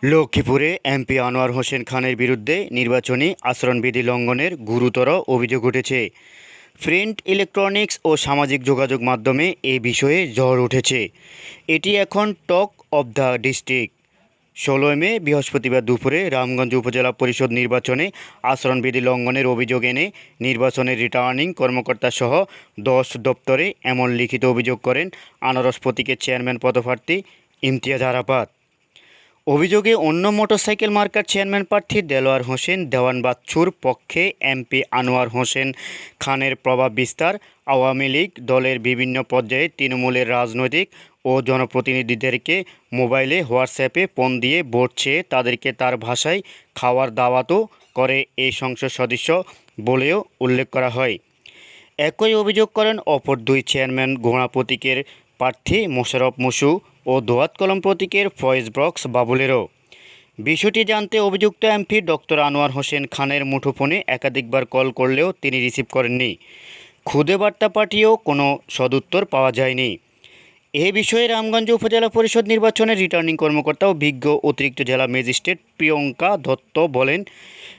লক্ষ্মীপুরে এমপি আনোয়ার হোসেন খানের বিরুদ্ধে নির্বাচনী আচরণবিধি লঙ্ঘনের গুরুতর অভিযোগ উঠেছে। প্রিন্ট, ইলেকট্রনিক্স ও সামাজিক যোগাযোগ মাধ্যমে এ বিষয়ে ঝড় উঠেছে। এটি এখন টক অব দ্য ডিস্ট্রিক্ট। ১৬ মে বৃহস্পতিবার দুপুরে রামগঞ্জ উপজেলা পরিষদ নির্বাচনে আচরণবিধি লঙ্ঘনের অভিযোগ এনে নির্বাচনের রিটার্নিং কর্মকর্তাসহ ১০ দপ্তরে এমন লিখিত অভিযোগ করেন আনারস প্রতীকের চেয়ারম্যান পদপ্রার্থী ইমতিয়াজ আরাফাত। অভিযোগে অন্য মোটরসাইকেল মার্কার চেয়ারম্যান প্রার্থী দেলোয়ার হোসেন দেওয়ান বাচ্চুর পক্ষে এমপি আনোয়ার হোসেন খানের প্রভাব বিস্তার, আওয়ামী লীগ দলের বিভিন্ন পর্যায়ে তৃণমূলের রাজনৈতিক ও জনপ্রতিনিধিদেরকে মোবাইলে হোয়াটসঅ্যাপে ফোন দিয়ে ভোট চেয়ে তাদেরকে তার ভাষায় খাওয়ার দাওয়াতও করে এই সংসদ সদস্য বলেও উল্লেখ করা হয়। একই অভিযোগ করেন অপর দুই চেয়ারম্যান ঘোড়া প্রতীকের প্রার্থী মোশাররফ মুসু ও দোয়াত কলম প্রতীকের ফয়েজ ব্রক্স বাবুলেরও। বিষয়টি জানতে অভিযুক্ত এমপি ডক্টর আনোয়ার হোসেন খানের মুঠোফোনে একাধিকবার কল করলেও তিনি রিসিভ করেননি। খুদে বার্তা পাঠিয়েও কোনো সদুত্তর পাওয়া যায়নি। এ বিষয়ে রামগঞ্জ উপজেলা পরিষদ নির্বাচনের রিটার্নিং কর্মকর্তা ও বিজ্ঞ অতিরিক্ত জেলা ম্যাজিস্ট্রেট প্রিয়ঙ্কা দত্ত বলেন,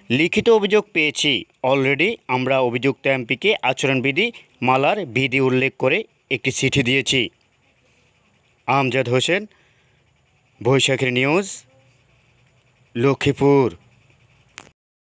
লিখিত অভিযোগ পেয়েছি। অলরেডি আমরা অভিযুক্ত এমপিকে আচরণবিধি মালার বিধি উল্লেখ করে একটি চিঠি দিয়েছি। আমজাদ হোসেন, বৈশাখী নিউজ, লক্ষ্মীপুর।